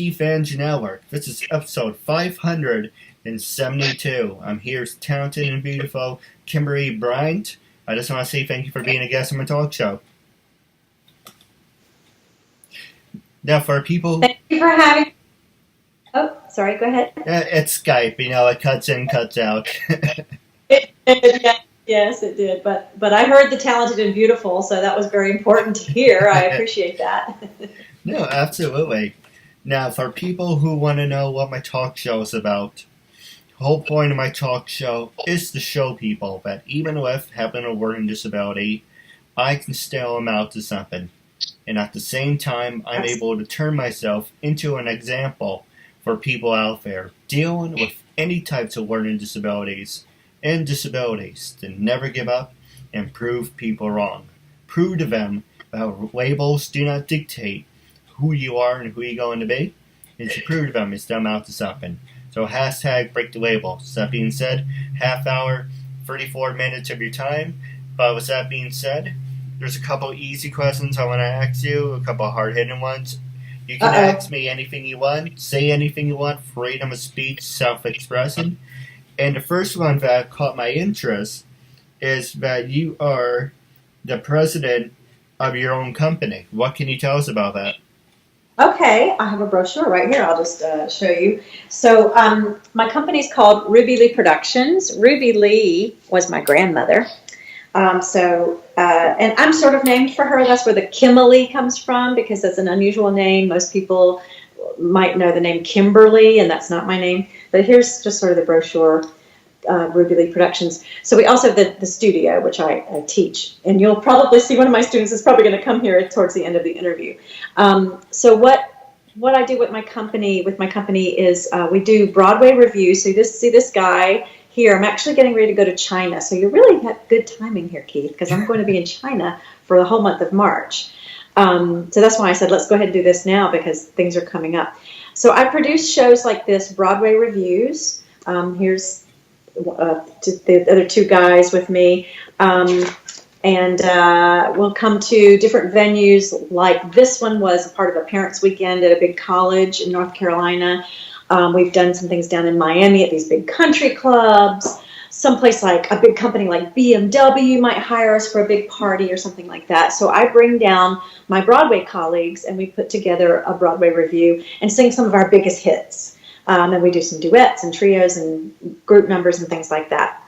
KeithAndrewNetWork. This is episode 572. I'm here with talented and beautiful Kimilee Bryant. I just want to say thank you for being a guest on my talk show. Now, for people... Thank you for having... Oh, sorry, go ahead. It's Skype, it cuts in, cuts out. It did, yes, it did. But I heard the talented and beautiful, so that was very important to hear. I appreciate that. No, absolutely. Now, for people who want to know what my talk show is about, the whole point of my talk show is to show people that even with having a learning disability, I can still amount to something. And at the same time, I'm able to turn myself into an example for people out there dealing with any types of learning disabilities and disabilities to never give up and prove people wrong. Prove to them that labels do not dictate who you are and who you're going to be, and to prove to them it's to amount to something. So hashtag break the labels. That being said, half hour, 34 minutes of your time. But with that being said, there's a couple easy questions I want to ask you, a couple hard-hitting ones. You can ask me anything you want, say anything you want, freedom of speech, self-expression. And the first one that caught my interest is that you are the president of your own company. What can you tell us about that? Okay, I have a brochure right here. I'll just show you. So my company's called Ruby Lee Productions. Ruby Lee was my grandmother. And I'm sort of named for her. That's where the Kimilee comes from, because that's an unusual name. Most people might know the name Kimberly, and that's not my name. But here's just sort of the brochure, Ruby Lee Productions. So we also have the studio, which I teach. And you'll probably see one of my students is probably going to come here towards the end of the interview. So what I do with my company is we do Broadway reviews. So you just see this guy here. I'm actually getting ready to go to China. So you really have good timing here, Keith, because I'm going to be in China for the whole month of March. So that's why I said, let's go ahead and do this now, because things are coming up. So I produce shows like this, Broadway reviews. Here's the other two guys with me. We'll come to different venues. Like this one was a part of a parents' weekend at a big college in North Carolina. We've done some things down in Miami at these big country clubs. Someplace like a big company like BMW might hire us for a big party or something like that. So I bring down my Broadway colleagues and we put together a Broadway review and sing some of our biggest hits. And we do some duets and trios and group numbers and things like that.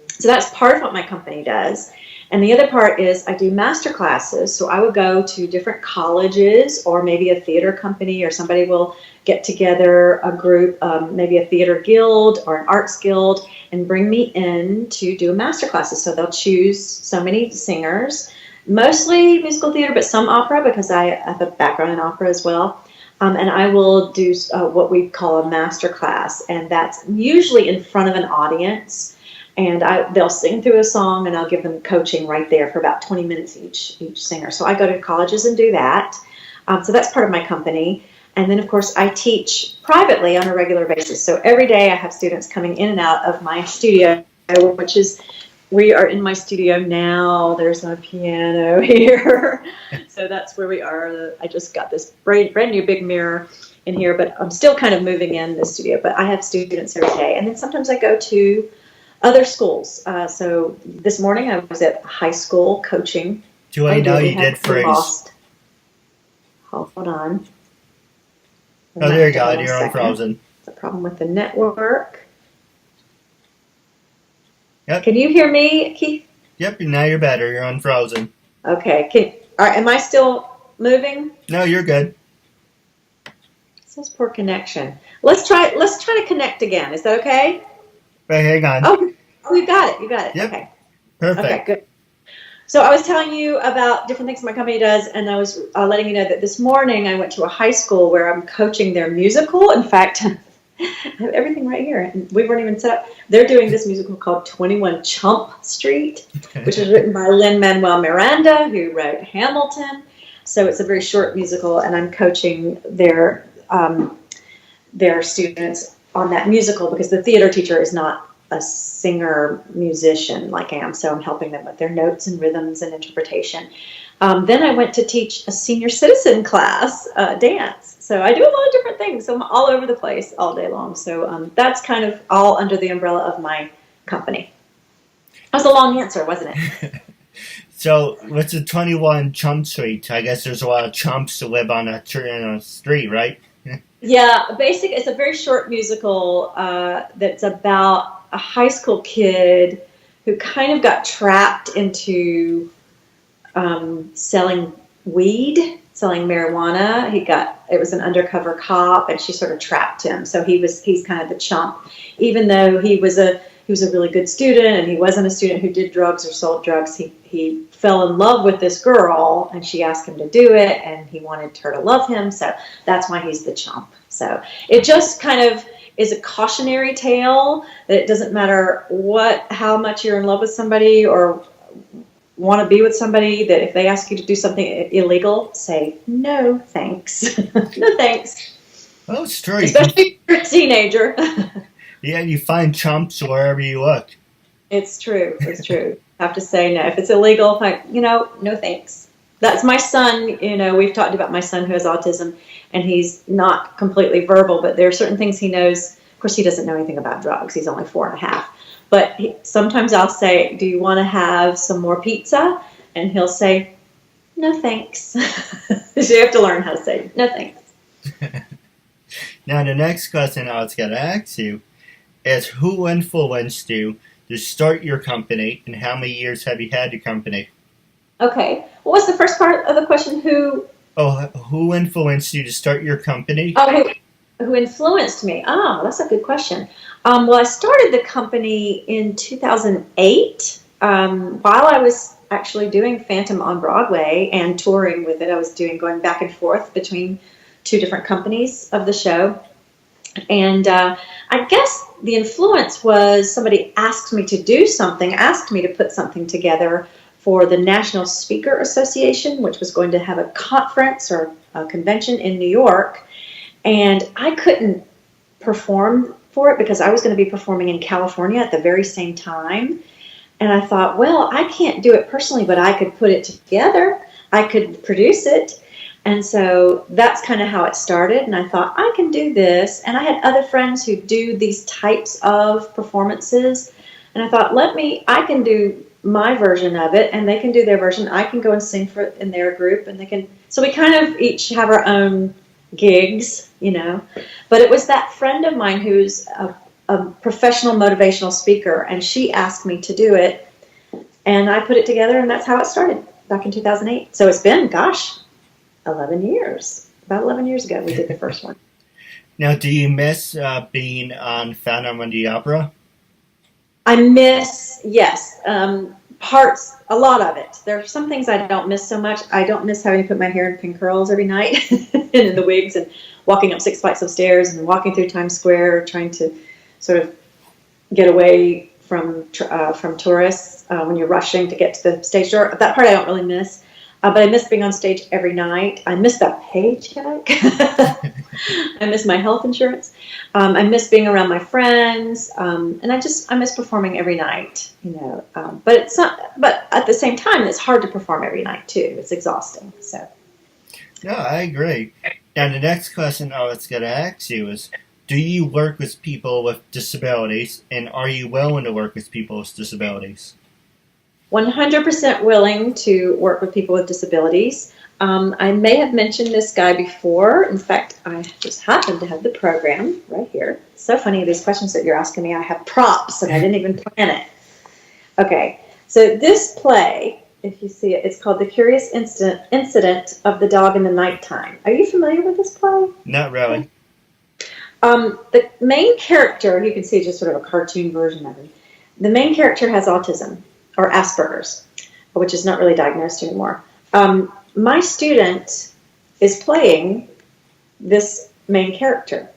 So that's part of what my company does. And the other part is I do master classes. So I would go to different colleges, or maybe a theater company, or somebody will get together a group, maybe a theater guild or an arts guild, and bring me in to do master classes. So they'll choose so many singers, mostly musical theater, but some opera, because I have a background in opera as well. And I will do what we call a master class, and that's usually in front of an audience. And they'll sing through a song, and I'll give them coaching right there for about 20 minutes each singer. So I go to colleges and do that. So that's part of my company. And then, of course, I teach privately on a regular basis. So every day I have students coming in and out of my studio, we are in my studio now. There's my piano here. So that's where we are. I just got this brand new big mirror in here, but I'm still kind of moving in the studio. But I have students every day. And then sometimes I go to other schools. So this morning I was at high school coaching. Do I know you did freeze? Hold on. Oh, there you go. You're unfrozen. It's a problem with the network. Yep. Can you hear me, Keith? Yep. Now you're better. You're unfrozen. Okay. All right. Am I still moving? No, you're good. It says poor connection. Let's try to connect again. Is that okay? Wait, hang on. Oh, you got it. You got it. Yep. Okay. Perfect. Okay, good. So I was telling you about different things my company does, and I was letting you know that this morning I went to a high school where I'm coaching their musical. In fact, I have everything right here, and we weren't even set up. They're doing this musical called 21 Chump Street, which is written by Lin-Manuel Miranda, who wrote Hamilton. So it's a very short musical, and I'm coaching their students on that musical, because the theater teacher is not a singer musician like I am, so I'm helping them with their notes and rhythms and interpretation. Then I went to teach a senior citizen class, dance. So I do a lot of different things. I'm all over the place all day long. So that's kind of all under the umbrella of my company. That was a long answer, wasn't it? So, what's the 21 Chump Street? I guess there's a lot of chumps to live on a street, right? Yeah, it's a very short musical that's about a high school kid who kind of got trapped into selling weed, selling marijuana. It was an undercover cop, and she sort of trapped him. So he's kind of the chump, even though he was a really good student, and he wasn't a student who did drugs or sold drugs. He fell in love with this girl, and she asked him to do it, and he wanted her to love him. So that's why he's the chump. So it just kind of is a cautionary tale that it doesn't matter how much you're in love with somebody or want to be with somebody, that if they ask you to do something illegal, say, no, thanks. No, thanks. Oh, it's true. Especially if you're a teenager. Yeah, you find chumps wherever you look. It's true. It's true. I have to say no. If it's illegal, no thanks. That's my son. We've talked about my son who has autism, and he's not completely verbal, but there are certain things he knows. Of course, he doesn't know anything about drugs. He's only 4.5. But sometimes I'll say, do you want to have some more pizza? And he'll say, no thanks. So you have to learn how to say, no thanks. Now, the next question I was going to ask you is, who influenced you to start your company, and how many years have you had your company? Okay. What was the first part of the question? Who influenced you to start your company? Oh, who influenced me? Oh, that's a good question. Well, I started the company in 2008 while I was actually doing Phantom on Broadway and touring with it. I was going back and forth between 2 different companies of the show. And I guess the influence was somebody asked me to put something together for the National Speaker Association, which was going to have a conference or a convention in New York. And I couldn't perform for it because I was going to be performing in California at the very same time. And I thought, well, I can't do it personally, but I could put it together. I could produce it. And so that's kind of how it started. And I thought, I can do this. And I had other friends who do these types of performances. And I thought, I can do my version of it, and they can do their version. I can go and sing in their group, and so we kind of each have our own gigs, But it was that friend of mine who's a professional motivational speaker, and she asked me to do it, and I put it together, and that's how it started back in 2008. So it's been, 11 years. About 11 years ago we did the first one. Now, do you miss being on Phantom of the Opera? I miss, yes, a lot of it. There are some things I don't miss so much. I don't miss having to put my hair in pin curls every night and in the wigs and walking up 6 flights of stairs and walking through Times Square, trying to sort of get away from tourists when you're rushing to get to the stage door. That part I don't really miss. But I miss being on stage every night. I miss that paycheck. I miss my health insurance. I miss being around my friends. And I miss performing every night, But it's not. But at the same time, it's hard to perform every night too. It's exhausting. So. Yeah, I agree. Now, the next question I was going to ask you is, do you work with people with disabilities, and are you willing to work with people with disabilities? 100% willing to work with people with disabilities. I may have mentioned this guy before. In fact, I just happen to have the program right here. It's so funny, these questions that you're asking me. I have props, and I didn't even plan it. Okay, so this play, if you see it, it's called The Curious Incident of the Dog in the Nighttime. Are you familiar with this play? Not really. The main character, you can see just sort of a cartoon version of him. The main character has autism, or Asperger's, which is not really diagnosed anymore. My student is playing this main character.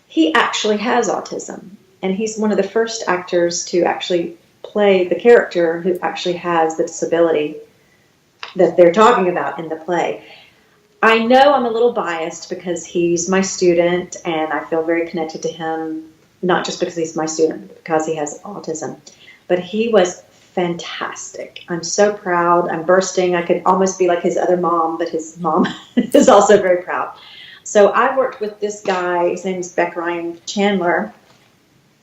He actually has autism, and he's one of the first actors to actually play the character who actually has the disability that they're talking about in the play. I know I'm a little biased because he's my student, and I feel very connected to him, not just because he's my student, but because he has autism. But he was fantastic. I'm so proud. I'm bursting. I could almost be like his other mom, but his mom is also very proud. So I worked with this guy. His name is Beck Ryan Chandler.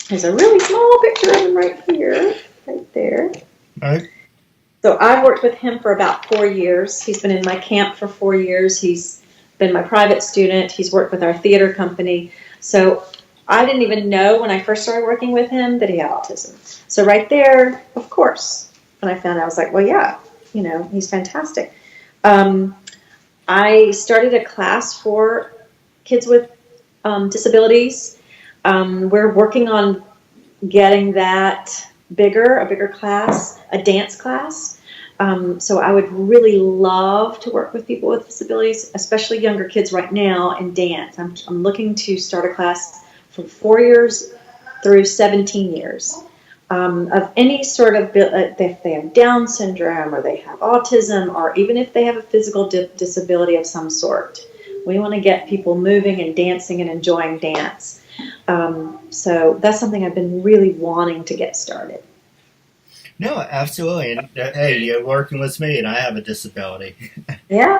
There's a really small picture of him right here, right there. All right. So I've worked with him for about 4 years. He's been in my camp for 4 years. He's been my private student. He's worked with our theater company. So I didn't even know when I first started working with him that he had autism. So right there, of course, when I found out, I was like, well, yeah, he's fantastic. I started a class for kids with disabilities. We're working on getting that a bigger class, a dance class. So I would really love to work with people with disabilities, especially younger kids right now in dance. I'm looking to start a class from 4 years through 17 years of any sort of, if they have Down syndrome or they have autism, or even if they have a physical disability of some sort. We want to get people moving and dancing and enjoying dance. So that's something I've been really wanting to get started. No, absolutely. And hey, you're working with me, and I have a disability. Yeah,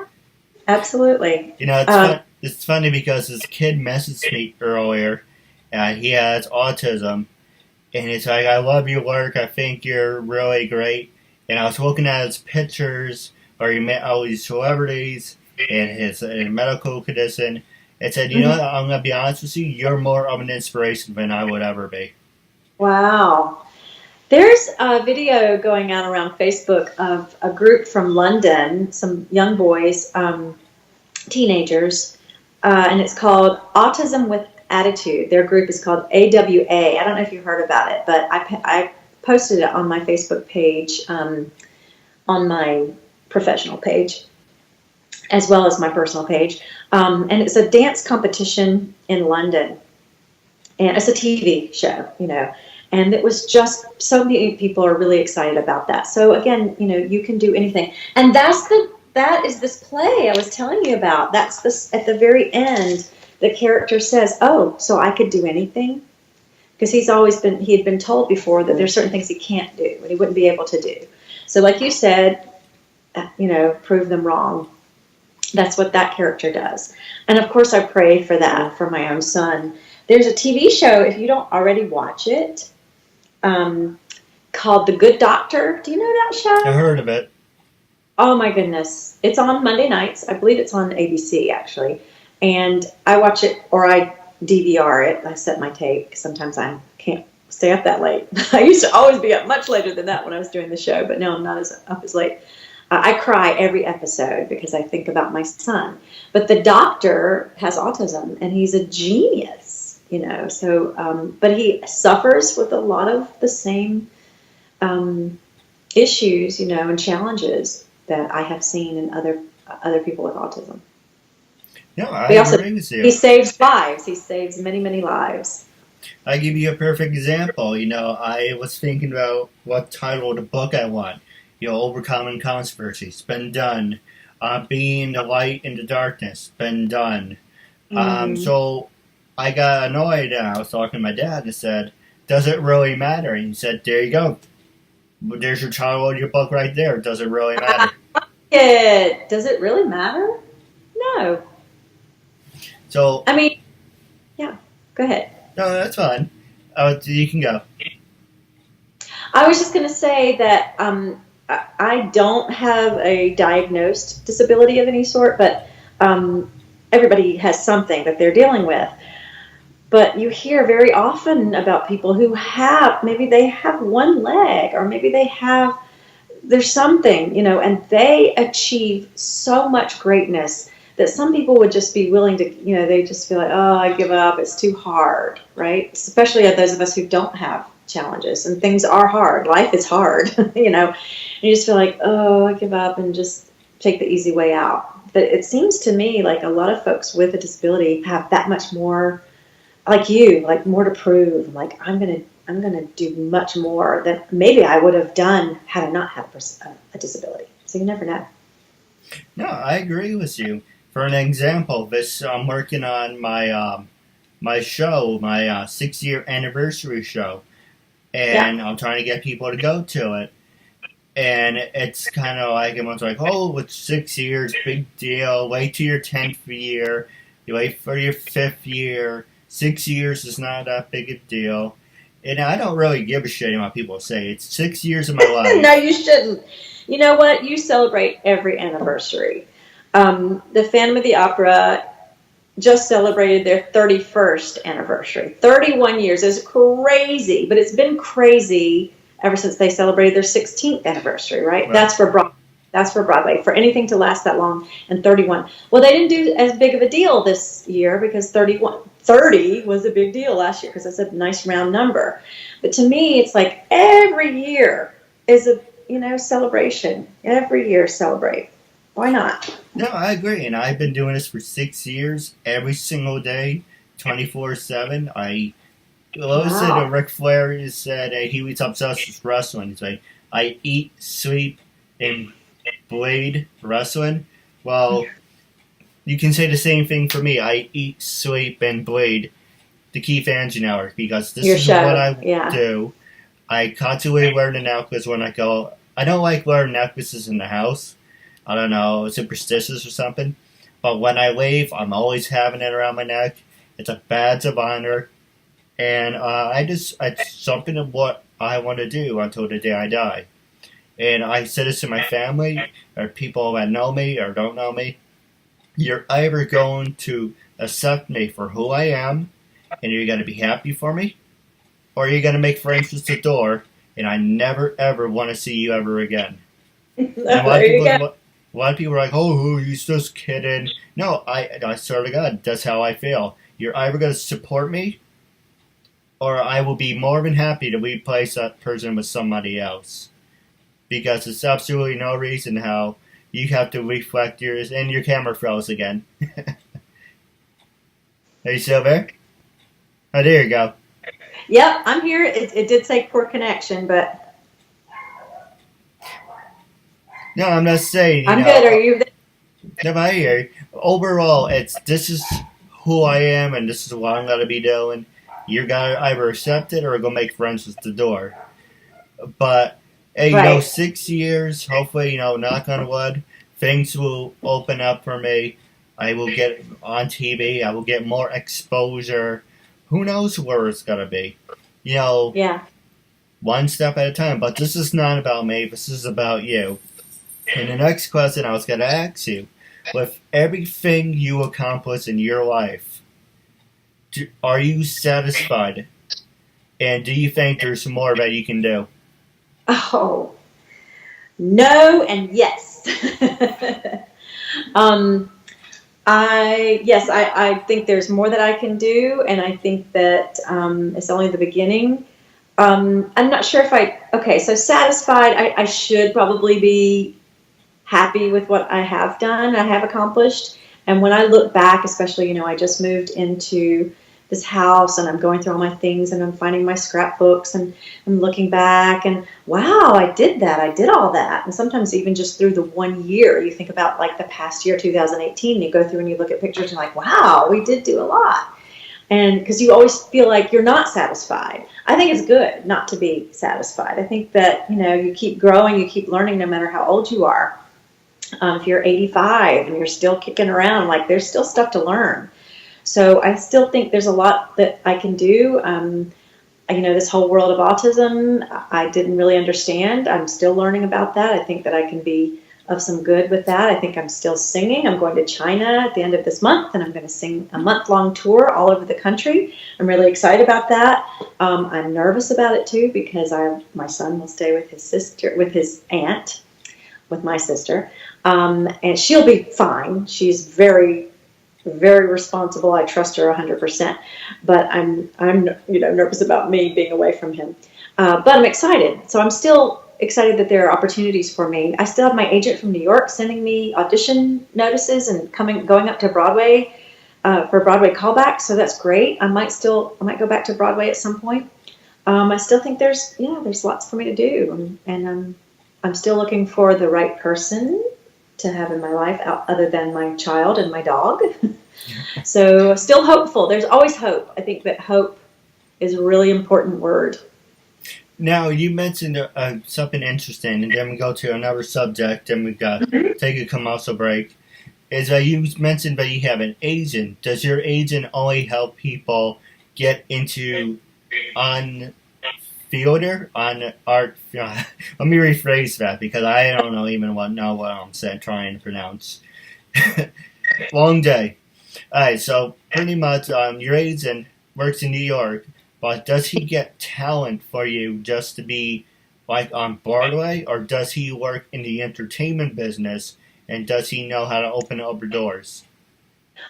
absolutely. It's funny because this kid messaged me earlier. He has autism, and he's like, "I love your work. I think you're really great." And I was looking at his pictures where he met all these celebrities and his medical condition, and said, "You know what? I'm gonna be honest with you. You're more of an inspiration than I would ever be." Wow. There's a video going on around Facebook of a group from London, some young boys, teenagers, and it's called Autism with Attitude. Their group is called AWA. I don't know if you heard about it, but I posted it on my Facebook page, on my professional page, as well as my personal page. And it's a dance competition in London. And it's a TV show, And it was just, so many people are really excited about that. So again, you can do anything. And that is this play I was telling you about. That's this, at the very end, the character says, "Oh, so I could do anything?" Because he had been told before that there's certain things he can't do and he wouldn't be able to do. So like you said, prove them wrong. That's what that character does. And of course I pray for that for my own son. There's a TV show, if you don't already watch it, called The Good Doctor. Do you know that show? I heard of it. Oh my goodness. It's on Monday nights. I believe it's on ABC actually. And I watch it, or I DVR it. I set my tape because sometimes I can't stay up that late. I used to always be up much later than that when I was doing the show, but now I'm not up as late. I cry every episode because I think about my son. But the doctor has autism, and he's a genius, So, but he suffers with a lot of the same issues, and challenges that I have seen in other people with autism. No, I agree with you. He saves lives. He saves many, many lives. I give you a perfect example. I was thinking about what title of the book I want. Overcoming Controversy. It's been done. Being the light in the darkness. Been done. So I got annoyed, and I was talking to my dad and said, "Does it really matter?" And he said, "There you go. There's your title of your book right there. Does it really matter?" Does it really matter? No. So, yeah, go ahead. No, that's fine. You can go. I was just going to say that I don't have a diagnosed disability of any sort, but everybody has something that they're dealing with. But you hear very often about people who maybe they have one leg, or maybe there's something, and they achieve so much greatness that some people would just be willing to, they just feel like, "Oh, I give up, it's too hard," right? Especially those of us who don't have challenges, and things are hard. Life is hard, And you just feel like, "Oh, I give up," and just take the easy way out. But it seems to me like a lot of folks with a disability have that much more, like you, like more to prove. Like, I'm gonna do much more than maybe I would have done had I not had a disability. So you never know. No, I agree with you. For an example, I'm working on my show, my 6-year anniversary show, and I'm trying to get people to go to it. And it's kind of like everyone's like, oh, it's 6 years, big deal. Wait till your 10th year. You wait for your 5th year. 6 years is not that big a deal. And I don't really give a shit what people say. It's 6 years of my life. No, you shouldn't. You know what? You celebrate every anniversary. The Phantom of the Opera just celebrated their 31st anniversary. 31 years is crazy, but it's been crazy ever since they celebrated their 16th anniversary, right? That's for Broadway. That's for Broadway. For anything to last that long, and 31. Well, they didn't do as big of a deal this year because 30 was a big deal last year because it's a nice round number. But to me, it's like every year is a celebration. Every year celebrate. Why not? No, I agree. And I've been doing this for 6 years, every single day, 24/7. Ric Flair said he was obsessed with wrestling. He's like, I eat, sleep, and bleed wrestling. Well, you can say the same thing for me. I eat, sleep, and bleed the KeithAndrewNetWork because this is what I do. I constantly wear the necklace when I go. I don't like wearing necklaces in the house. I don't know, superstitious or something. But when I leave, I'm always having it around my neck. It's a badge of honor. And it's something of what I want to do until the day I die. And I said this to my family, or people that know me or don't know me. You're either going to accept me for who I am, and you're going to be happy for me, or you're going to make friends with the door, and I never, ever want to see you ever again. And a lot of people are like, oh, he's just kidding. No, I swear to God, that's how I feel. You're either going to support me, or I will be more than happy to replace that person with somebody else. Because it's absolutely no reason how you have to reflect yours, and your camera froze again. Are you still there? Oh, there you go. Yep, I'm here. It did say poor connection, but... No, I'm not saying, I'm good. Are you there? No, I hear you. Overall, this is who I am, and this is what I'm going to be doing. You're going to either accept it or go make friends with the door. But, hey, 6 years, hopefully, knock on wood, things will open up for me. I will get on TV. I will get more exposure. Who knows where it's going to be? One step at a time. But this is not about me. This is about you. And the next question I was going to ask you, with everything you accomplish in your life, are you satisfied? And do you think there's more that you can do? Oh, no and yes. I think there's more that I can do, and I think that it's only the beginning. I'm not sure if so satisfied, I should probably be happy with what I have done, I have accomplished. And when I look back, especially, I just moved into this house and I'm going through all my things and I'm finding my scrapbooks and I'm looking back and wow, I did that. I did all that. And sometimes even just through the 1 year, you think about like the past year, 2018, and you go through and you look at pictures and you're like, wow, we did do a lot. And because you always feel like you're not satisfied. I think it's good not to be satisfied. I think that, you keep growing, you keep learning no matter how old you are. If you're 85 and you're still kicking around, like there's still stuff to learn. So I still think there's a lot that I can do. This whole world of autism, I didn't really understand. I'm still learning about that. I think that I can be of some good with that. I think I'm still singing. I'm going to China at the end of this month, and I'm going to sing a month-long tour all over the country. I'm really excited about that. I'm nervous about it too because my son will stay with his aunt, with my sister. And she'll be fine. She's very, very responsible. I trust her 100%. But I'm nervous about me being away from him. But I'm excited. So I'm still excited that there are opportunities for me. I still have my agent from New York sending me audition notices and going up to Broadway for Broadway callbacks. So that's great. I might go back to Broadway at some point. I still think there's lots for me to do, and I'm still looking for the right person to have in my life other than my child and my dog. So still hopeful. There's always hope. I think that hope is a really important word. Now, you mentioned something interesting, and then we go to another subject, and we got take a commercial break. Is that you mentioned that you have an agent? Does your agent only help people get into on theater, on art? Let me rephrase that because I don't know what I'm saying, trying to pronounce. Long day. All right, so pretty much, your agent works in New York. But does he get talent for you just to be like on Broadway, or does he work in the entertainment business, and does he know how to open up doors?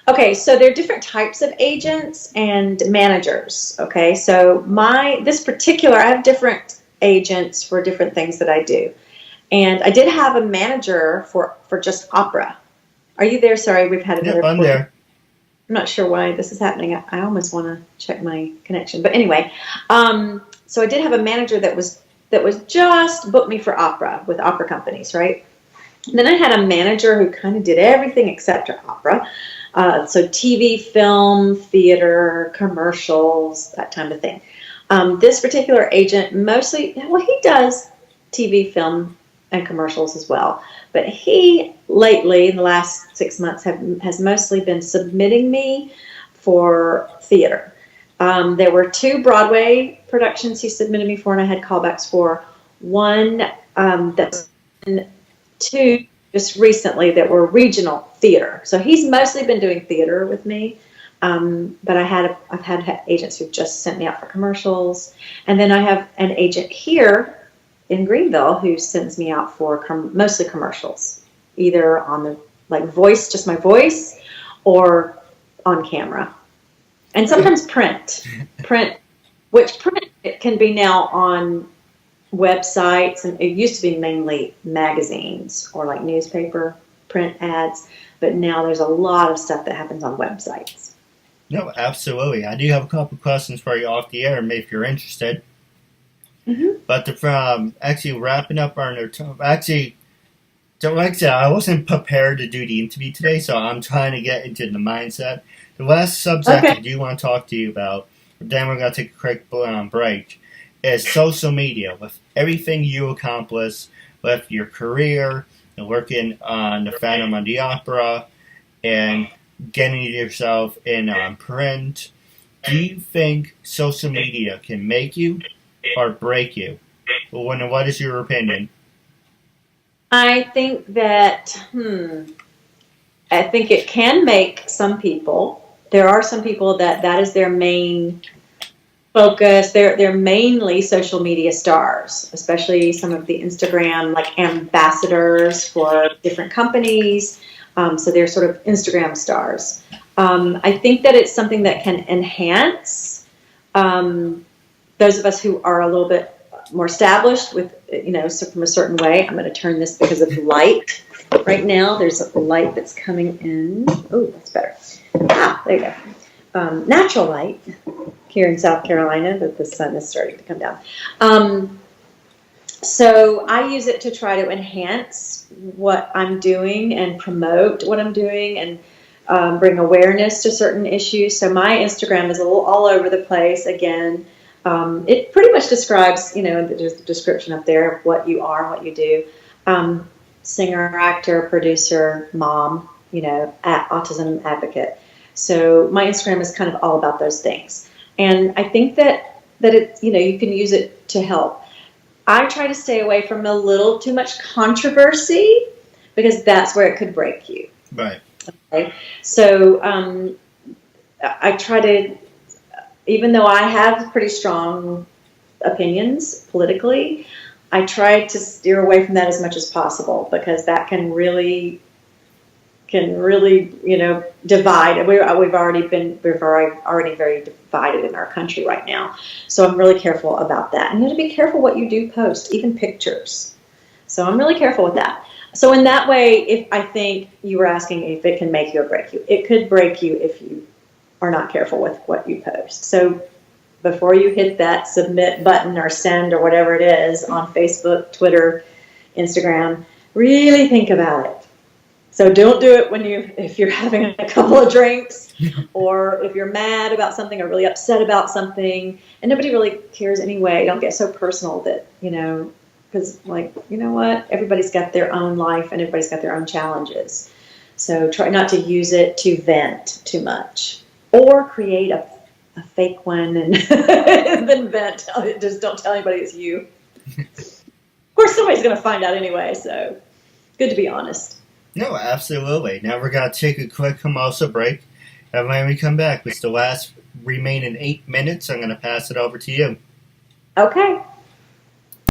Okay, so there are different types of agents and managers. Okay, so I have different agents for different things that I do. And I did have a manager for just opera. Are you there? Sorry, we've had another. Yep, I'm there. I'm not sure why this is happening. I almost want to check my connection. But anyway, so I did have a manager that was just booked me for opera with opera companies, right? And then I had a manager who kind of did everything except opera. So TV, film, theater, commercials, that kind of thing. This particular agent he does TV, film, and commercials as well. But he, lately, in the last 6 months, has mostly been submitting me for theater. There were 2 Broadway productions he submitted me for, and I had callbacks for. One that's 2 just recently that were regional theater. So he's mostly been doing theater with me. But I've had agents who've just sent me out for commercials. And then I have an agent here in Greenville who sends me out for mostly commercials, either on the voice, just my voice, or on camera, and sometimes print, which it can be now on websites, and it used to be mainly magazines or like newspaper print ads, but now there's a lot of stuff that happens on websites. No, absolutely. I do have a couple questions for you off the air, maybe if you're interested. Mm-hmm. But actually wrapping up our like I said, I wasn't prepared to do the interview today, so I'm trying to get into the mindset. The last subject I do want to talk to you about, then we're going to take a quick break, is social media. With everything you accomplish, with your career, and working on the Phantom of the Opera, and getting yourself in print, do you think social media can make you or break you? What is your opinion? I think that, I think it can make some people. There are some people that is their main focus. They're mainly social media stars, especially some of the Instagram ambassadors for different companies. So they're sort of Instagram stars. I think that it's something that can enhance those of us who are a little bit more established with, so from a certain way. I'm going to turn this because of light. Right now, there's a light that's coming in. Oh, that's better. There you go. Natural light here in South Carolina, that the sun is starting to come down. So I use it to try to enhance what I'm doing and promote what I'm doing and bring awareness to certain issues. So my Instagram is a little all over the place. Again, it pretty much describes, there's the description up there of what you are, what you do. Singer, actor, producer, mom, autism advocate. So my Instagram is kind of all about those things. And I think that it, you can use it to help. I try to stay away from a little too much controversy because that's where it could break you. Right. Okay. So I try to, even though I have pretty strong opinions politically, I try to steer away from that as much as possible because that can really, divide. We're already very divided in our country right now. So I'm really careful about that. And you have to be careful what you do post, even pictures. So I'm really careful with that. So in that way, if I think you were asking if it can make you or break you, it could break you if you are not careful with what you post. So before you hit that submit button or send or whatever it is on Facebook, Twitter, Instagram, really think about it. So don't do it if you're having a couple of drinks, or if you're mad about something or really upset about something, and nobody really cares anyway. Don't get so personal that, because you know what? Everybody's got their own life and everybody's got their own challenges. So try not to use it to vent too much, or create a fake one and then vent. Just don't tell anybody it's you. Of course, somebody's going to find out anyway, so good to be honest. No, absolutely. Now we're going to take a quick commercial break, and when we come back, with the last remaining 8 minutes, I'm going to pass it over to you. Okay.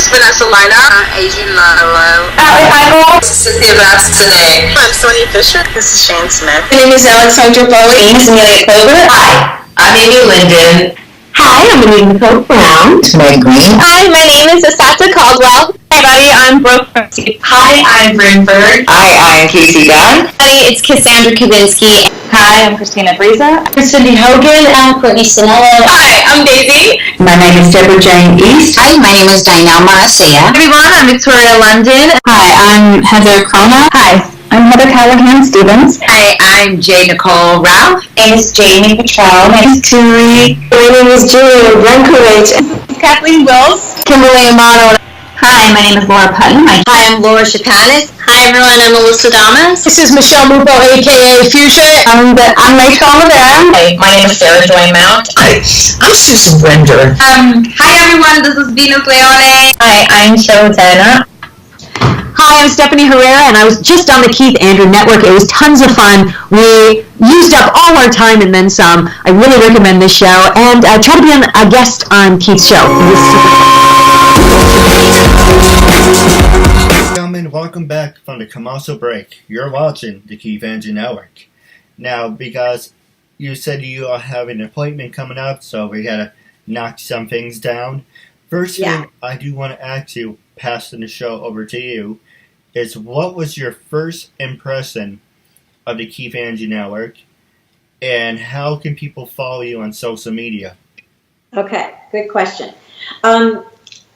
Vanessa Lina. Adrian Lalo. Hi, this is Cynthia Vastine. I'm Sonia Fisher. This is Shane Smith. My name is Alexandra Foley. This is Amelia Clover. Hi, I'm Amy Linden. Hi, I'm Anita Nicole Brown. Meg Green. Hi, my name is Asata Caldwell. Hi, everybody. I'm Brooke from Hi, I'm Bryn Bird. Hi, I'm Casey Dunn. Hi, it's Cassandra Kavinsky. Hi, I'm Christina Frieza. I'm Cindy Hogan. I'm Courtney Sinello. Hi, I'm Daisy. My name is Deborah Jane East. Hi, my name is Danielle Marcia. Hi, everyone. I'm Victoria London. Hi, I'm Heather Crona. Hi, I'm Heather Callahan Stevens. Hi, I'm J. Nicole Ralph. My name is Jamie Patrell. My name is Turi. My name is Julia Blankovich. Kathleen Wills. Kimberly Amato. Hi, my name is Laura Putton. Hi, I'm Laura Chapanis. Hi, everyone. I'm Melissa Damas. This is Michelle Mupo, a.k.a. Fuchsia. I'm Rachel Olivera. Hi, my name is Sarah Joy Mount. Hi, I'm Susan Winder. Hi, everyone. This is Venus Leone. Hi, I'm Cheryl Tanner. Hi, I'm Stephanie Herrera, and I was just on the Keith Andrew Network. It was tons of fun. We used up all our time and then some. I really recommend this show, and try to be a guest on Keith's show. It was super Gentlemen, welcome back from the commercial break. You're watching the KeithAndrew Network. Now, because you said you are having an appointment coming up, so we gotta knock some things down. First thing I do want to ask you, passing the show over to you, is what was your first impression of the KeithAndrew Network, and how can people follow you on social media? Okay, good question.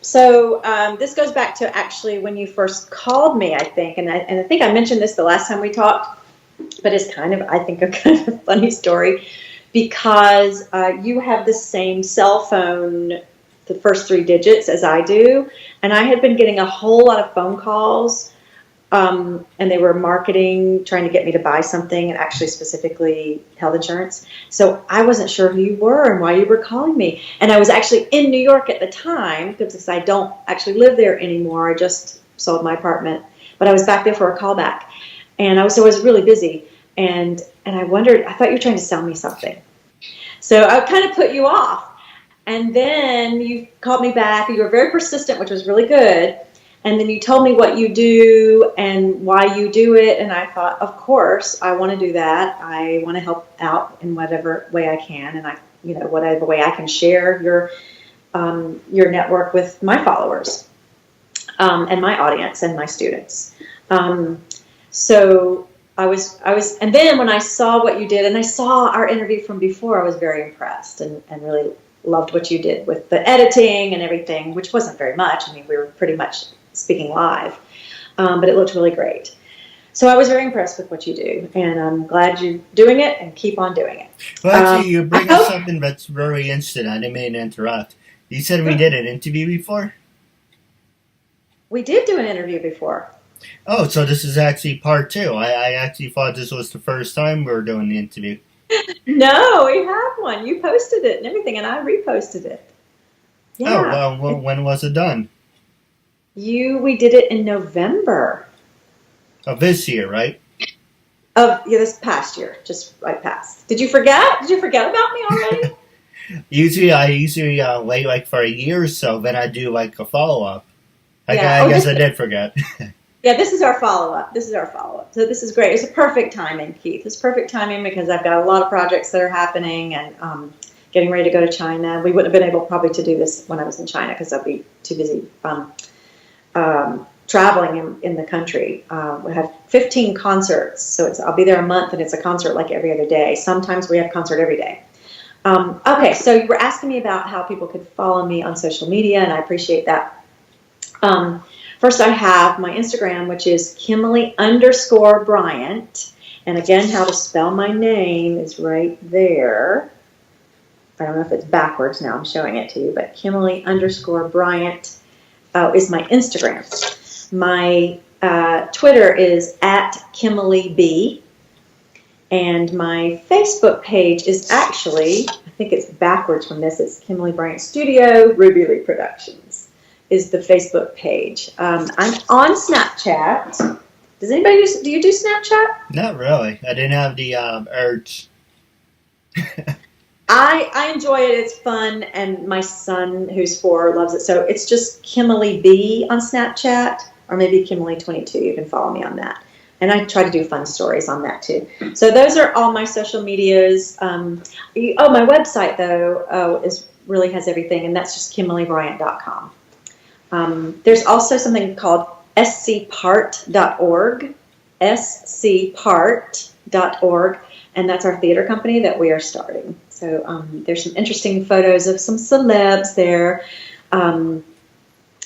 So this goes back to actually when you first called me, I think, and I think I mentioned this the last time we talked, but it's kind of a funny story, because you have the same cell phone, the first 3 digits, as I do, and I had been getting a whole lot of phone calls, and they were marketing, trying to get me to buy something, and actually specifically health insurance. So I wasn't sure who you were and why you were calling me. And I was actually in New York at the time, because I don't actually live there anymore. I just sold my apartment, but I was back there for a callback, and I was really busy. And I wondered, I thought you were trying to sell me something. So I kind of put you off. And then you called me back, and you were very persistent, which was really good. And then you told me what you do and why you do it. And I thought, of course, I want to do that. I want to help out in whatever way I can. And whatever way I can share your network with my followers, and my audience and my students. So I was, and then when I saw what you did and I saw our interview from before, I was very impressed and really loved what you did with the editing and everything, which wasn't very much. I mean, we were pretty much speaking live, but it looked really great. So I was very impressed with what you do, and I'm glad you're doing it, and keep on doing it. Well, actually, you bring up something that's very interesting. I didn't mean to interrupt. You said we did an interview before? We did do an interview before. Oh, so this is actually part 2. I actually thought this was the first time we were doing the interview. No, we have one. You posted it and everything, and I reposted it. Yeah. Oh, well, when was it done? We did it in November. Of this year, right? This past year, just right past. Did you forget? Did you forget about me already? I usually wait like for a year or so, then I do like a follow-up. I guess I did forget. Yeah, this is our follow-up. So this is great. It's a perfect timing, Keith. It's perfect timing because I've got a lot of projects that are happening, and getting ready to go to China. We wouldn't have been able probably to do this when I was in China because I'd be too busy traveling in the country. We have 15 concerts, so I'll be there a month, and it's a concert like every other day. Sometimes we have concert every day. Okay, so you were asking me about how people could follow me on social media, and I appreciate that. First, I have my Instagram, which is Kimilee_Bryant. And again, how to spell my name is right there. I don't know if it's backwards now. I'm showing it to you. But Kimilee_Bryant is my Instagram. My Twitter is @KimileeB. And my Facebook page is actually, I think it's backwards from this. It's Kimilee Bryant Studio, Ruby Lee Productions is the Facebook page. I'm on Snapchat. Does anybody do you do Snapchat? Not really. I didn't have the urge. I enjoy it. It's fun, and my son, who's 4, loves it. So it's just Kimilee B on Snapchat, or maybe Kimilee22. You can follow me on that. And I try to do fun stories on that too. So those are all my social medias. My website though really has everything, and that's just KimileeBryant.com. There's also something called scpart.org, scpart.org, and that's our theater company that we are starting. So there's some interesting photos of some celebs there, and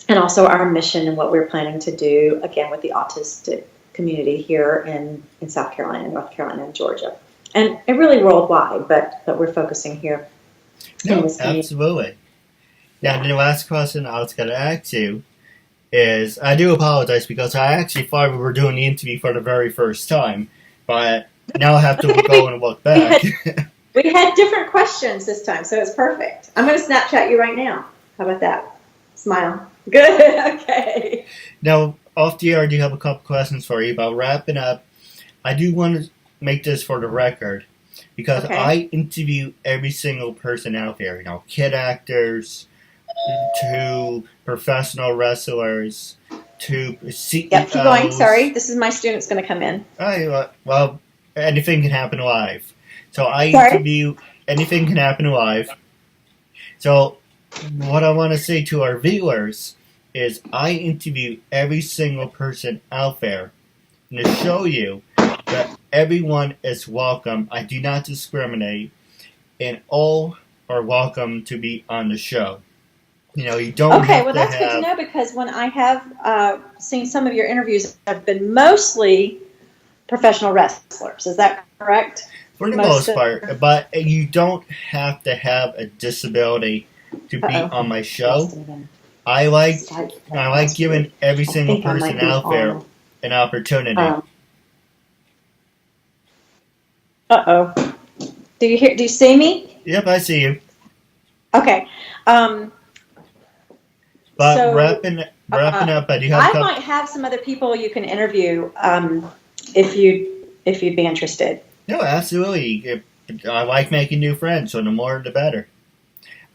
also our mission and what we're planning to do, again, with the autistic community here in South Carolina, North Carolina, and Georgia. And really worldwide, but we're focusing here. No, absolutely. Now, the last question I was going to ask you is, I do apologize because I actually thought we were doing the interview for the very first time, but now I have to go and look back. We had different questions this time, so it's perfect. I'm going to Snapchat you right now. How about that? Smile. Good. Okay. Now, off the air, I do have a couple questions for you, but wrapping up, I do want to make this for the record, because I interview every single person out there, kid actors, to professional wrestlers, to CEOs. Yep, keep going. Sorry, this is my student's going to come in. Well, anything can happen live. So I interview, anything can happen live. So what I want to say to our viewers is I interview every single person out there and to show you that everyone is welcome. I do not discriminate, and all are welcome to be on the show. You don't Okay, well, that's good to know, because when I have seen some of your interviews, have been mostly professional wrestlers. Is that correct? For the most part, but you don't have to have a disability to be on my show. I like giving every single person out there an opportunity. Do you see me? Yep, I see you. Okay. But so, wrapping up, I do have. I might have some other people you can interview if you'd be interested. No, absolutely. I like making new friends, so the more the better.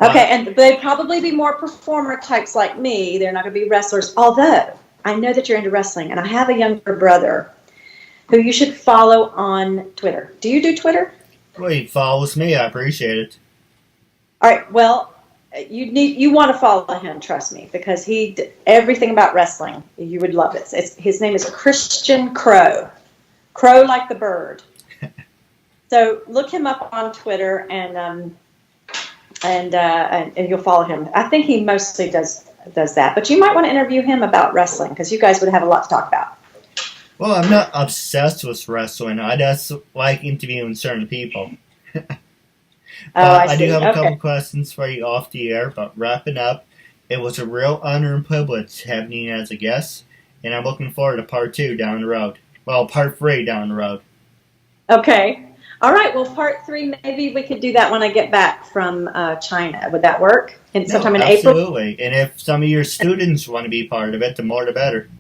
Okay, and they'd probably be more performer types like me. They're not going to be wrestlers, although I know that you're into wrestling, and I have a younger brother who you should follow on Twitter. Do you do Twitter? Well, he follows me. I appreciate it. All right, well, you want to follow him, trust me, because he did everything about wrestling. You would love it. His name is Christian Crow. Crow like the bird. So look him up on Twitter and you'll follow him. I think he mostly does that, but you might want to interview him about wrestling, because you guys would have a lot to talk about. Well, I'm not obsessed with wrestling. I just like interviewing certain people. I do have a couple questions for you off the air, but wrapping up, it was a real honor and privilege having you as a guest, and I'm looking forward to part 2 down the road. Well, part 3 down the road. Okay. All right. Well, part 3, maybe we could do that when I get back from China. Would that work? Sometime in April? Absolutely. And if some of your students want to be part of it, the more the better.